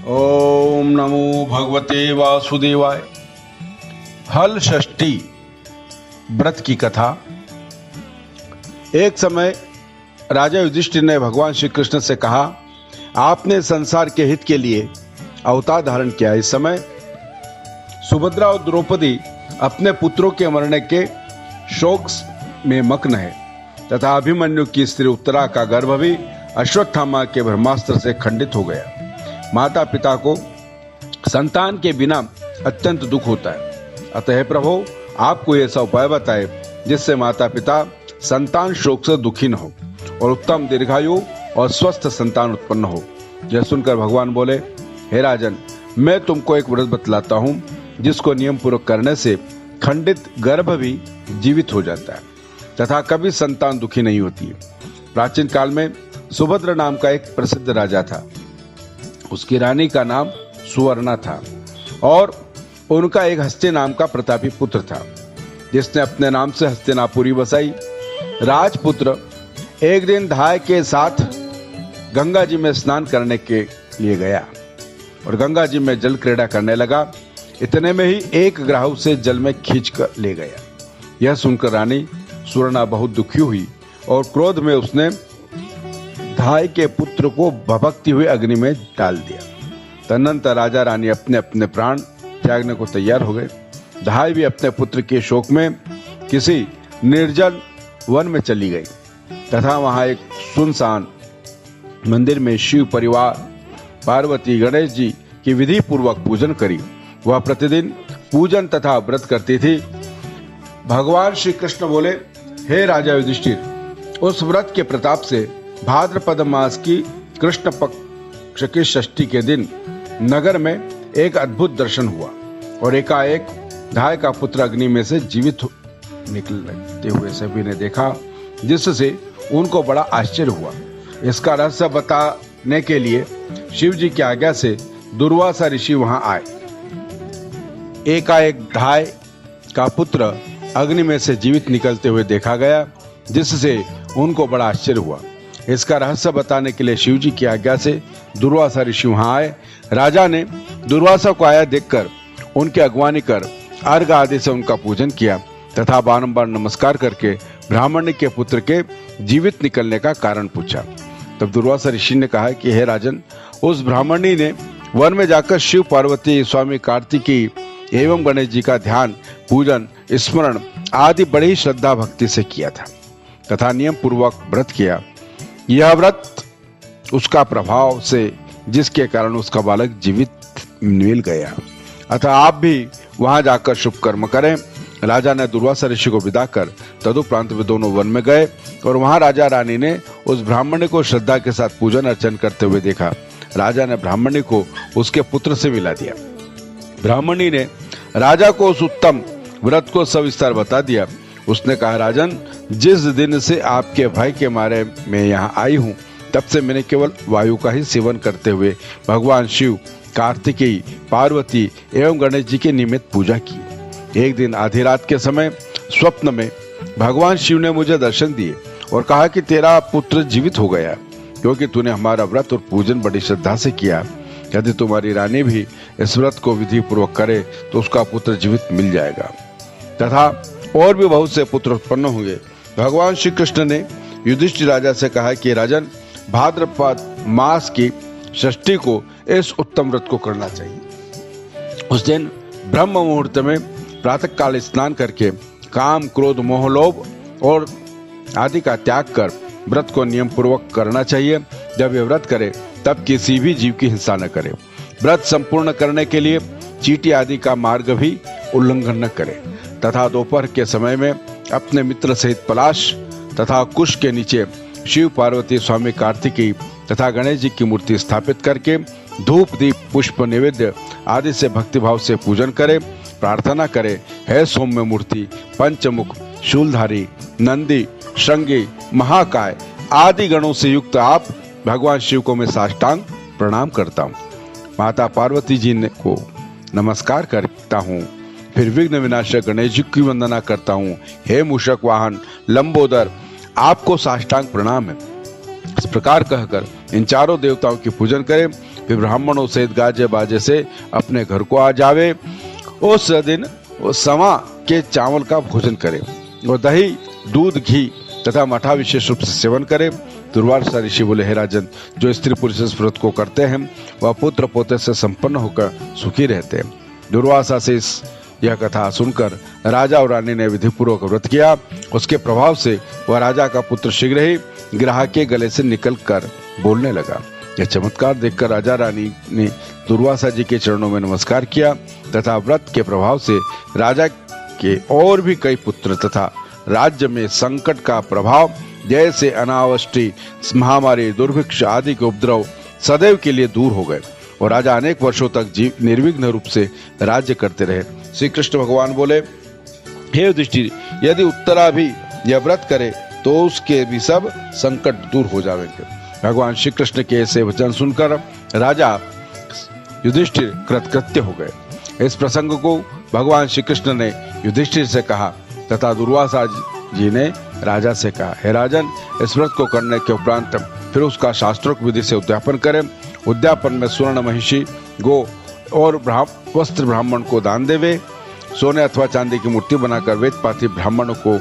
ओम नमो भगवते वासुदेवाय। हल षष्ठी व्रत की कथा। एक समय राजा युधिष्ठिर ने भगवान श्री कृष्ण से कहा, आपने संसार के हित के लिए अवतार धारण किया। इस समय सुभद्रा और द्रौपदी अपने पुत्रों के मरने के शोक में मग्न है तथा अभिमन्यु की स्त्री उत्तरा का गर्भ भी अश्वत्थामा के ब्रह्मास्त्र से खंडित हो गया। माता पिता को संतान के बिना अत्यंत दुख होता है। अतः प्रभु, आप कोई ऐसा उपाय बताए जिससे माता पिता संतान शोक से दुखी न हो और उत्तम दीर्घायु और स्वस्थ संतान उत्पन्न हो। यह सुनकर भगवान बोले, हे राजन, मैं तुमको एक व्रत बतलाता हूँ जिसको नियम पूर्वक करने से खंडित गर्भ भी जीवित हो जाता है तथा कभी संतान दुखी नहीं होती है। प्राचीन काल में सुभद्रा नाम का एक प्रसिद्ध राजा था। उसकी रानी का नाम सुवर्णा था और उनका एक हस्ती नाम का प्रतापी पुत्र था जिसने अपने नाम से हस्तिनापुरी बसाई। राजपुत्र एक दिन धाय के साथ गंगा जी में स्नान करने के लिए गया और गंगा जी में जल क्रीड़ा करने लगा। इतने में ही एक ग्राहु से जल में खींच कर ले गया। यह सुनकर रानी सुवर्णा बहुत दुखी हुई और क्रोध में उसने धाय के पुत्र को भभकती हुई अग्नि में डाल दिया। तदनंतर राजा रानी अपने अपने प्राण त्यागने को तैयार हो गए। धाय भी अपने पुत्र के शोक में किसी निर्जन वन में चली गई तथा वहां एक सुनसान मंदिर में शिव परिवार पार्वती गणेश जी की विधि पूर्वक पूजन करी। वह प्रतिदिन पूजन तथा व्रत करती थी। भगवान श्री कृष्ण बोले, हे राजा युधिष्ठिर, उस व्रत के प्रताप से भाद्रपद मास की कृष्ण पक्ष की षष्ठी के दिन नगर में एक अद्भुत दर्शन हुआ और एकाएक धाय का पुत्र अग्नि में से जीवित निकलते हुए सभी ने देखा, जिससे उनको बड़ा आश्चर्य हुआ। इसका रहस्य बताने के लिए शिव जी की आज्ञा से दुर्वासा ऋषि वहां आए। एकाएक धाय का पुत्र अग्नि में से जीवित निकलते हुए देखा गया, जिससे उनको बड़ा आश्चर्य हुआ। इसका रहस्य बताने के लिए शिव जी की आज्ञा से दुर्वासा ऋषि वहां आए। राजा ने दुर्वासा को आया देखकर उनकी अगवानी कर अर्घ आदि से उनका पूजन किया तथा बारंबार नमस्कार करके ब्राह्मण के पुत्र के जीवित निकलने का कारण पूछा। तब दुर्वासा ऋषि ने कहा कि हे राजन, उस ब्राह्मणी ने वन में जाकर शिव पार्वती स्वामी कार्तिकी एवं गणेश जी का ध्यान पूजन स्मरण आदि बड़ी श्रद्धा भक्ति से किया था तथा नियम पूर्वक व्रत किया। यह व्रत उसका प्रभाव से जिसके कारण उसका बालक जीवित मिल गया। अतः आप भी वहां जाकर शुभ कर्म करें। राजा ने दुर्वासा ऋषि को विदा कर तदुपरांत वे दोनों वन में गए और वहां राजा रानी ने उस ब्राह्मण को श्रद्धा के साथ पूजन अर्चन करते हुए देखा। राजा ने ब्राह्मणी को उसके पुत्र से मिला दिया। ब्राह्मणी ने राजा को उस उत्तम व्रत को सविस्तार बता दिया। उसने कहा, राजन, जिस दिन से आपके भाई के मारे मैं यहाँ आई हूँ, तब से मैंने केवल वायु का ही सेवन करते हुए भगवान शिव, कार्तिकेय, पार्वती एवं गणेश जी के निमित्त पूजा की। एक दिन आधी रात के समय स्वप्न में भगवान शिव ने मुझे दर्शन दिए और कहा कि तेरा पुत्र जीवित हो गया, क्योंकि तूने हमारा व्रत और पूजन बड़ी श्रद्धा से किया। यदि तुम्हारी रानी भी इस व्रत को विधि पूर्वक करे तो उसका पुत्र जीवित मिल जाएगा तथा और भी बहुत से पुत्र उत्पन्न होंगे। भगवान श्री कृष्ण ने युधिष्ठिर राजा से कहा कि राजन, भाद्रपद मास की षष्ठी को इस उत्तम व्रत को करना चाहिए। उस दिन ब्रह्म मुहूर्त में प्रातः काल स्नान करके काम, क्रोध, मोह, लोभ और आदि का त्याग कर व्रत को नियम पूर्वक करना चाहिए। जब ये व्रत करे तब किसी भी जीव की हिंसा न करे। व्रत संपूर्ण करने के लिए चींटी आदि का मार्ग भी उल्लंघन न करे तथा दोपहर के समय में अपने मित्र सहित पलाश तथा कुश के नीचे शिव, पार्वती, स्वामी कार्तिकेय तथा गणेश जी की मूर्ति स्थापित करके धूप, दीप, पुष्प, नैवेद्य आदि से भक्तिभाव से पूजन करे। प्रार्थना करे, हे सौम्य मूर्ति, पंचमुख, शूलधारी, नंदी, श्रृंगी, महाकाय आदि गणों से युक्त आप भगवान शिव को मैं साष्टांग प्रणाम करता हूँ। माता पार्वती जी को नमस्कार करता हूँ। फिर विघ्न विनाशक गणेश जी की वंदना करता हूँ। हे मूषक वाहन लंबोदर, आपको साष्टांग प्रणाम है। इस प्रकार कहकर इन चारों देवताओं की पूजन करे, फिर ब्राह्मणों सहित गाजे बाजे से अपने घर को आ जावे। उस दिन वो समा के चावल का भोजन करे और दही, दूध, घी तथा मठा विशेष रूप से सेवन करे। दुर्वासा ऋषि बोले, हे राजन, जो स्त्री पुरुष इस व्रत को करते हैं वह पुत्र पोते से संपन्न होकर सुखी रहते हैं। दुर्वासा से यह कथा सुनकर राजा और रानी ने विधिपूर्वक व्रत किया। उसके प्रभाव से वह राजा का पुत्र शीघ्र ही ग्राहक के गले से निकलकर बोलने लगा। यह चमत्कार देखकर राजा रानी ने दुर्वासा जी के चरणों में नमस्कार किया तथा व्रत के प्रभाव से राजा के और भी कई पुत्र तथा राज्य में संकट का प्रभाव जैसे अनावृष्टि, महामारी, दुर्भिक्ष आदि के उपद्रव सदैव के लिए दूर हो गए और राजा अनेक वर्षों तक निर्विघ्न रूप से राज्य करते रहे। श्री कृष्ण भगवान बोले, हे युधिष्ठिर, यदि उत्तरा भी यह व्रत करे तो उसके भी सब संकट दूर हो जाएंगे। भगवान श्री कृष्ण के ऐसे वचन सुनकर राजा युधिष्ठिर कृतकृत्य हो गए। इस प्रसंग को भगवान श्री कृष्ण ने युधिष्ठिर से कहा तथा दुर्वासा जी ने राजा से कहा, हे राजन, इस व्रत को करने के उपरांत फिर उसका शास्त्रोक्त विधि से उद्यापन करें। उद्यापन में स्वर्ण, महिषी, गो और वस्त्र ब्राह्मण को दान देवे। सोने अथवा चांदी की मूर्ति बनाकर वेद पाठी ब्राह्मणों को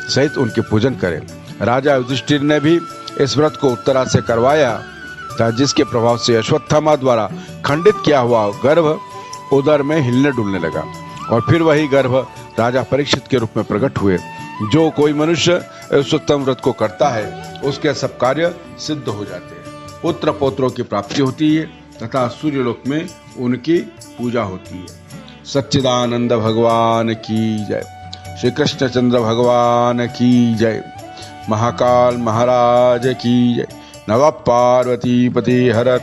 सहित उनके पूजन करें। राजा युधिष्ठिर ने भी इस व्रत को उत्तरा से करवाया था, जिसके प्रभाव से अश्वत्थामा द्वारा खंडित किया हुआ गर्भ उदर में हिलने डुलने लगा और फिर वही गर्भ राजा परीक्षित के रूप में प्रकट हुए। जो कोई मनुष्य इस उत्तम व्रत को करता है उसके सब कार्य सिद्ध हो जाते हैं, पुत्र पौत्रों की प्राप्ति होती है तथा सूर्यलोक में उनकी पूजा होती है। सच्चिदानंद भगवान की जय। श्री कृष्णचंद्र भगवान की जय। महाकाल महाराज की जय। नमः पार्वती पति हर